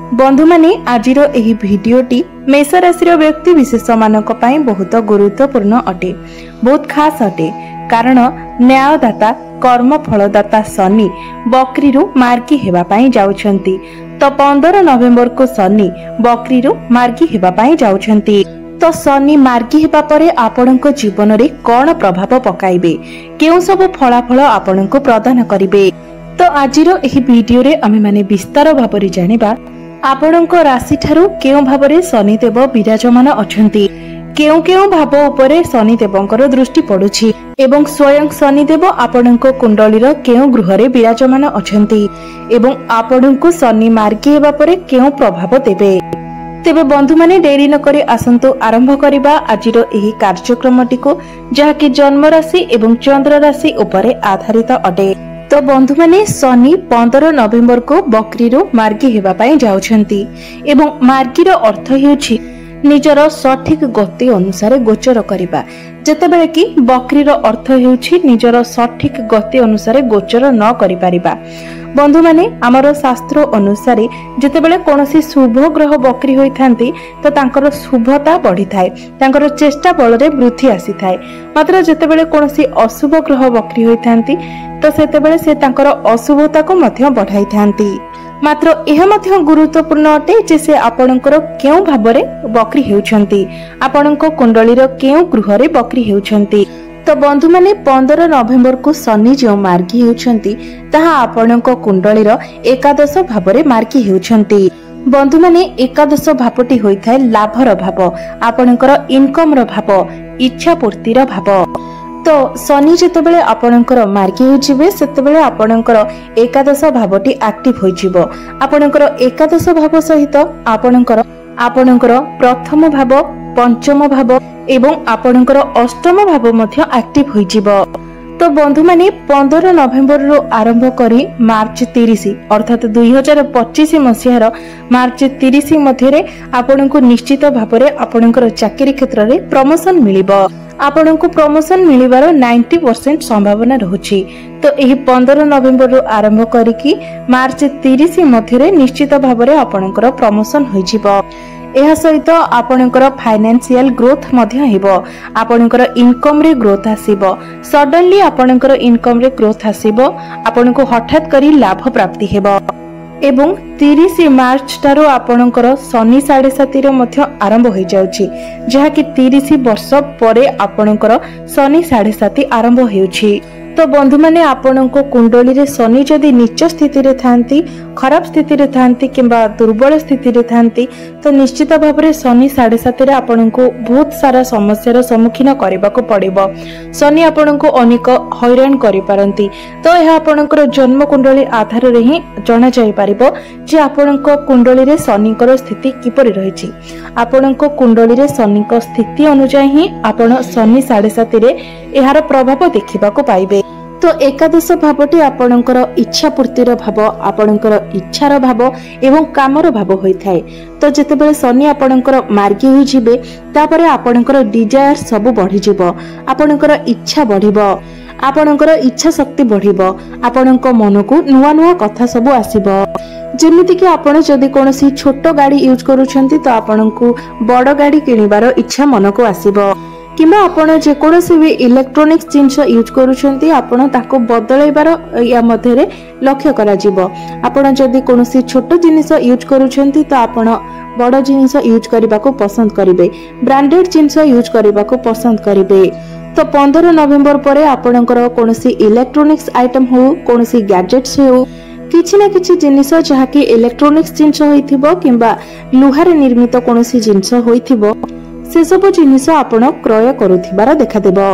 बंधु माने आजिर एही भिडियोटी मेष राशि व्यक्ति विशेष मानक पई बहुत गुरुत्वपूर्ण अटे, बहुत खास अटे। कारण न्यायदाता कर्म फलदाता शनि बकरीरु मार्गी हेबा पई जाउछंती। तो 15 नवेम्बर को शनि बकरीरु मार्गी हेबा पई जाउछंती। तो शनि मार्गी हेबा परे आपणको जीवन रे कोन प्रभाव पकाइबे, केउ सब फलाफल आपणको प्रदान करिवे। तो आजिर एही भिडियो रे आमे माने विस्तार भाबरे जानिबा आपणको राशि ठारू केउ भाबरे शनिदेव विराजमान अछंती, केउ केउ भाव उपरे शनिदेवंकर दृष्टि पडुछि एवं स्वयं शनिदेव आपणको कुंडलीर केउ गृह रे विराजमान अछंती एवं आपणको शनि मार्गी हेबा परे केउ प्रभाव देबे। तेबे बंधु माने डेरी न करे आसंतु आरंभ करिबा आजिर एही कार्यक्रमटी को, जहाकि जन्म राशि एवं चंद्र राशि उपरे आधारित अटे। तो बंधु माने शनि 15 नवेम्बर को बकरीरु मार्गी हेबा पई जाउछंती एवं मार्गीर अर्थ हेउछि निजर सठिक गति अनुसार गोचर करिबा। जेतेबेले कि बकरीर अर्थ हेउछि निजर सठिक गति अनुसार गोचर न करि परिबा। बंधु माने आमर शास्त्र अनुसार जेतेबेले कोनोसी शुभ ग्रह बकरी होई थांती तो तांकर शुभता बढ़ी थाए, तांकर चेष्टा बल रे वृद्धि आसी थाए। मात्र जेतेबेले कोनोसी अशुभ ग्रह बकरी होई थांती तो सेतेबेले से तांकर अशुभता को मध्य बढ़ाई थांती। मात्र यह मध्य गुरुत्वपूर्ण अटे जे से आपणकर केउ भाबरे बकरी हेउछंती, आपणको कुंडलीर केउ गृह रे बकरी हेउछंती। तो बंधु माने 15 नवेम्बर को शनि जो मार्गी हेउछंती ताहा आपणको कुंडलीर एकादश भाबरे मार्गी हेउछंती। बंधु माने एकादश भावटी होई थाए लाभर भाव, आपणकर इनकम रो भाव, इच्छा पूर्तिर भाव। तो शनि जेतेबेले आपणकर मार्गी होजिबे सेतेबेले आपणकर एकादश भावटी एक्टिव होइजिबो। आपणकर एकादश भाव सहित आपणकर प्रथम भाव, पंचम भाव एवं आपणकर अष्टम भाव मध्य एक्टिव होइजिबो। तो बंधु माने 15 नवेम्बर रो आरंभ करी मार्च 30 अर्थात 2025 मसिहार मार्च 30 मध्य रे आपणको निश्चित भाबरे आपणकर चाकरी क्षेत्र रे प्रमोशन मिलिबो। आपणको प्रमोशन मिलिबार 90% संभावना रहुछि। तो एही 15 नवेम्बर रो आरंभ करिकि मार्च 30 मध्य रे निश्चित भाबरे आपणकर प्रमोशन होइजिबो। एहा सहित आपणकर फाइनेंशियल ग्रोथ मध्य हेबो, आपणकर इनकम रे ग्रोथ आसीबो। सडनली आपणकर इनकम रे ग्रोथ आसीबो, आपणको हठात करी लाभ प्राप्ति हेबो। एवं 30 मार्च ठारो आपणकर शनि 7.5 रो मध्य आरंभ होई जाउछि, जहा कि 30 वर्ष परे आपणकर शनि 7.5 आरंभ हेउछि। तो बंधु माने आपणको कुंडली रे शनि जदि नीच स्थिति रे थांती, खराब स्थिति रे थांती किंबा दुर्बल स्थिति रे थांती तो निश्चित भाव रे शनि 7.5 रे आपणको बहुत सारा समस्यार सम्मुखीन करबाको पड़िबो। शनि आपणको अनेक हैरान करि पारंती। तो यह आपणकर जन्म कुंडली आधार रे ही जणा जाय परिबो जे आपणको कुंडली रे शनिकर स्थिति किपरि रहिछि। आपणको कुंडली रे शनिक स्थिति अनुसार ही आपण शनि 7.5 रे एहार प्रभाव देखिबाको पाइबे। तो एकादश भावटी आपणकर इच्छा पूर्तिर भाव, आपणकर इच्छार भाव एवं कामर भाव होई थाए। तो जेतेबेले शनि आपणकर मार्गी होई जिबे तापरे आपणकर डिजायर सब बढ़ी जिवो, आपणकर इच्छा बढ़िबो, आपणकर इच्छा शक्ति बढ़िबो, आपणको मनकु नुवा नुवा कथा सब आसीबो। जेमिति कि आपण जदि कोनोसी छोट गाड़ी यूज करूछंती तो आपणको बड़ गाड़ी किनिबार इच्छा मनकु आसीबो। किंबा आपण जे कोनोसी भी इलेक्ट्रोनिक्स जिंस यूज करूछंती आपण ताको बदलैबार या मध्यरे लक्ष्य करा जिवो। आपण जदि कोनोसी छोट जिनिस यूज करूछंती तो आपण बड़ जिनिस यूज करबाको पसंद करिवे, ब्रांडेड जिनिस यूज करबाको पसंद करिवे। तो 15 नवेम्बर परे आपणकर कोनोसी इलेक्ट्रोनिक्स आइटम हो, कोनोसी गैजेट्स हो, किछि ना किछि जिनिस जहा कि इलेक्ट्रोनिक्स जिनिस होइथिबो किंबा लुहारे निर्मित कोनोसी जिनिस होइथिबो से सब जिनिस आपण क्रय करुथिबार देखा देबो।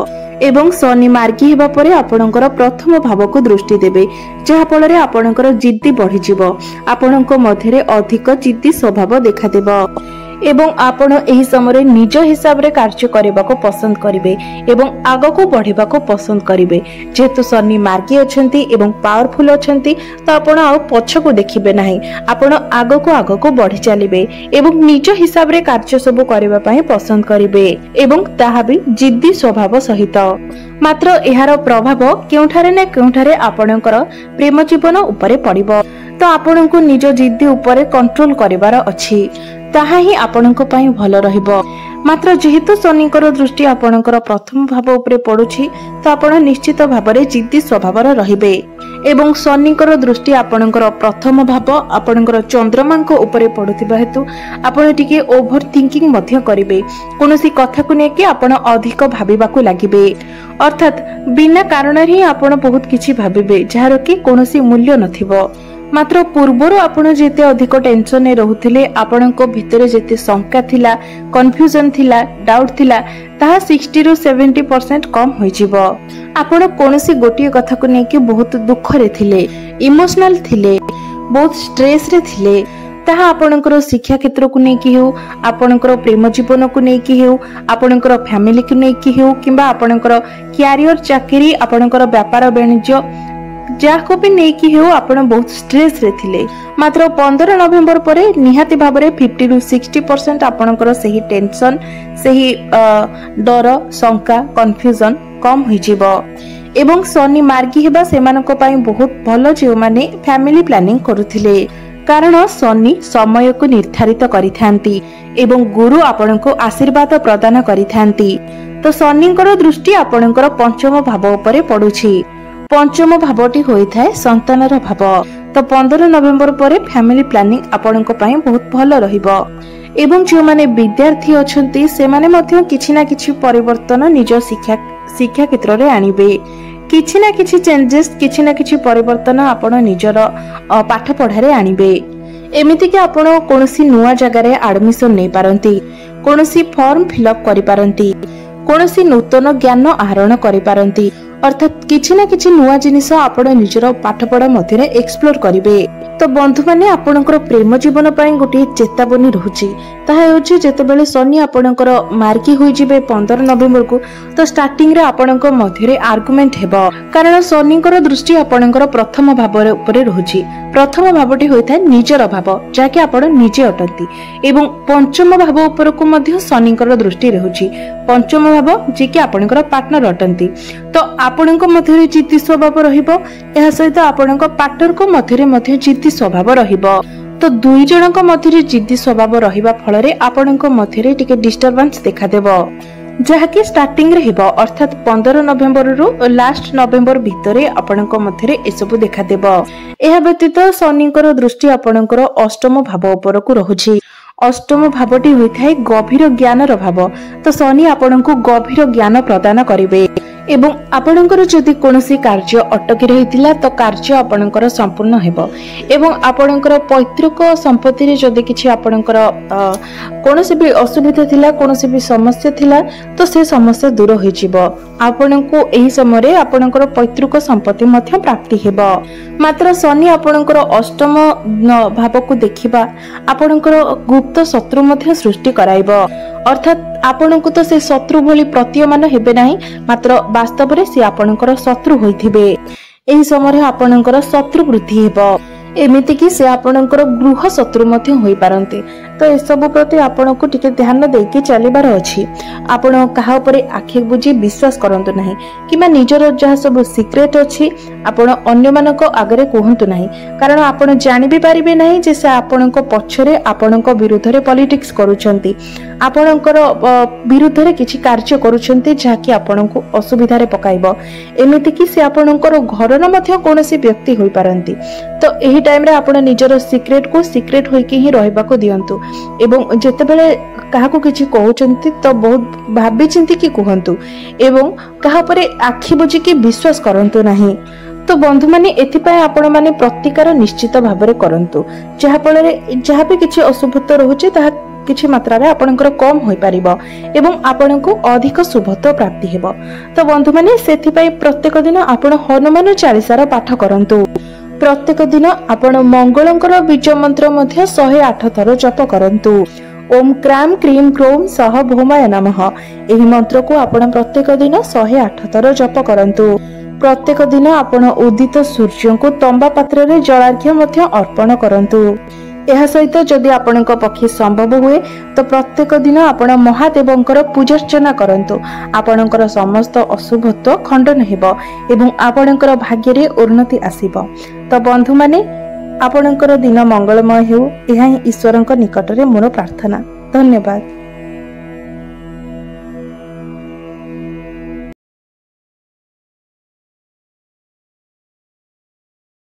एवं शनि मार्गी हेबा परे आपणकर प्रथम भाव को दृष्टि देबे, जहा फल रे आपणकर जिद्दी बढ़ी जिवो, आपणको मध्यरे अधिक जिद्दी स्वभाव देखा देबो। एवं आपण एही समय निज हिसाब रे कार्य करबाको पसंद करिवे एवं आगो को बढ़िबा को पसंद करिवे। जेतु शनि मार्गी अछंती एवं पावरफुल अछंती तो आपण आ पछ को देखिबे नाही, आपण आगो को बढ़ी चलिबे एवं निज हिसाब रे कार्य सब करबा पई पसंद करिवे एवं ताहा भी जिद्दी स्वभाव सहित। मात्र एहार प्रभाव केउठारे ना केउठारे आपणकर प्रेम जीवन उपरे पड़िबो। तो आपनको निज जिद्दी उपरे कंट्रोल करिवार अछि ताहा ही आपनक पई भल रहिबो। मात्र जेहेतु शनिकर दृष्टि आपणकर प्रथम भाव उपरे पड़ुछि तो आपण निश्चित भावरे जिद्दी स्वभावर रहिबे एवं शनिकर दृष्टि आपणकर प्रथम भाव आपणकर चंद्रमांक उपरे पड़ुथिबा हेतु आपण टिके ओभर थिंकिंग मध्य करिवे। कोनोसी कथा को नेकी आपण अधिक भाबिबाकू लागिबे अर्थात बिना कारण ही आपण बहुत किछि भाबिबे जहार कि कोनोसी मूल्य नथिबो। मात्र पूर्वर आपण जेते अधिक टेंशन ने रहुथिले आपणको भितरे जेते शंका थिला कंफ्यूजन थिला डाउट थिला ताहा 60 रु 70% कम होई जिवो। आपण कोनोसी गोटिए कथा को नेकी बहुत दुख रे थिले इमोशनल थिले बहुत स्ट्रेस रे थिले ताहा आपणकर शिक्षा क्षेत्र को नेकी हो आपणकर प्रेम जीवन को नेकी हो आपणकर फैमिली को नेकी हो किंबा आपणकर कैरियर चाकरी आपणकर व्यापार वाणिज्य जाको भी नेकी हो आपण बहुत स्ट्रेस रे थिले। मात्र 15 नवेम्बर परे निहाती भाबरे 50 रु 60% आपणकर सही टेंशन सही डर शंका कंफ्यूजन कम होई जिवो एवं शनि मार्गी हेबा सेमानक पई बहुत भलो जे माने फैमिली प्लानिंग करूथिले कारण शनि समय को निर्धारित करिथांती एवं गुरु आपणको आशीर्वाद प्रदान करिथांती। तो शनिकर दृष्टि आपणकर पंचम भाव उपरे पडुछि। पंचम भावटी होइथाय संतानर भाव। तो 15 नवेम्बर परे फैमिली प्लानिंग आपणको पई बहुत भलो रहिबो एवं जो माने विद्यार्थी अछंती से माने मध्य किछि ना किछि परिवर्तन निज शिक्षा क्षेत्र रे आनिबे किछि ना किछि चेंजेस किछि ना किछि परिवर्तन आपण निजर पाठ पढ़ारे आनिबे। एमिति कि आपण कोनोसी नुवा जगह रे एडमिशन नै पारंती कोनोसी फॉर्म फिलअप करि पारंती कोनोसी नूतन ज्ञान आहरण करि पारंती अर्थात किछि ना किछि नुवा जिनिस आपण निजर पाठ पढ़ा मध्यरे एक्सप्लोर करिवे। तो बंधु माने आपणकर प्रेम जीवन पई गोटे चेतावनी रहुछि ताहा होछि जेतेबेले शनि आपणकर मार्की होई जिवे 15 नवेम्बर को तो स्टार्टिंग रे आपणक मध्यरे आर्गुमेंट हेबो कारण शनिकर दृष्टि आपणकर प्रथम भाव उपरे रहुछि। प्रथम भावटी होइथाय निजर भाव जाके आपण निजे अटंती एवं पंचम भाव उपर को मध्य शनिकर दृष्टि रहुछि। पंचम भाव जे कि आपणकर पार्टनर अटंती तो आपणक मध्यरे जिद्दी स्वभाव रहिबो एहा सहित आपणक पार्टनर को मध्यरे मध्य जिद्दी स्वभाव रहिबो। तो दुई जनक मध्यरे जिद्दी स्वभाव रहिबा फଳରେ आपणक मध्यरे टिके डिस्टरबेंस देखा देबो जहाँकि स्टार्टिंग रे हेबो अर्थात 15 नवेम्बर रु लास्ट नवेम्बर भितरे आपणक मध्यरे एसबु देखा देबो। एहा व्यतीत शनिकर दृष्टि आपणकर अष्टम भाव उपर को रहुछि। अष्टम भावटी होइथाय गभीर ज्ञानर भाव। तो शनि आपणको गभीर ज्ञान प्रदान करिवे एवं आपणकर जदि कोनोसी कार्य अटकी रहितिला तो कार्य आपणकर संपूर्ण हेबो एवं आपणकर पैतृक संपत्ति रे जदि किछि आपणकर कोनोसी भी असुविधा थिला कोनोसी भी समस्या थिला तो से समस्या दूर होई जिवो। आपणको एही समय रे आपणकर पैतृक संपत्ति मध्य प्राप्ति हेबो। मात्र शनि आपणकर अष्टम भाव को देखिबा आपणकर गुप्त शत्रु मध्य सृष्टि कराइबो अर्थात आपणको तो से शत्रु भली प्रतीयमान हेबे नाही मात्र वास्तव रे से आपणकर शत्रु होइथिबे। एही समय आपणकर शत्रु वृद्धि हेबो एमिति कि से आपणकर गृह शत्रु मध्य होई पारंते। तो ए सब प्रति आपणको टिके ध्यान देके चलिबार अछि। आपण काहा उपरे आखि बुझी विश्वास करंतु नाही किबा निजर जहा सब सीक्रेट अछि आपण अन्य मानको आगरे कहंतु नाही कारण आपण जानि भी परिबे नाही जे से आपणको पछरे आपणको विरुद्ध रे पॉलिटिक्स करूछंती आपणकर विरुद्ध रे किछि कार्य करूछंती जहा कि आपणको असुविधा रे पकाइबो एमिति कि से आपणकर घरर मध्य कोनोसी व्यक्ति होई पारंती। तो एही टाइम रे आपण निजर सीक्रेट को सीक्रेट होई कि ही रहबा को दियंतु एवं जेतेबेले काहाको किछि कहउचंती तो बहुत भाबी चिंती कि कहंतु एवं काहा परे आखि बुझी कि विश्वास करंतु नाही। तो बंधु माने एथिपाय आपण माने प्रतिकार निश्चित भाबरे करंतु जहा फଳରେ जहा भी किछि असुभत्व रहउची ताहा किछि मात्रा रे आपणकर कम होई परिबो एवं आपणको अधिक शुभत्व प्राप्ति हेबो। तो बंधु माने सेथिपाय प्रत्येक दिन आपण हनुमान चालीसार पाठ करंतु। प्रत्येक दिन आपण मंगलंकर बीज मंत्र मध्ये 108 थर जप करंतु। ओम क्राम क्रीम क्रोम सह भौमाय नमः एही मंत्र को आपण प्रत्येक दिन 108 थर जप करंतु। प्रत्येक दिन आपण उदित सूर्य को तंबा पात्र रे जलार्घ्य मध्ये अर्पण करंतु। एहा सहित जदि आपणक पक्षे संभव हुए तो प्रत्येक दिन आपण महादेवंकर पूजार्चना करंतु। आपणकर समस्त अशुभत्व खंडन हेबो एवं आपणकर भाग्य रे उन्नति आसीबो। तो बंधु माने आपणकर दिन मंगलमय हेउ, यह ही ईश्वरଙ୍କ निकटरे मोर प्रार्थना। धन्यवाद।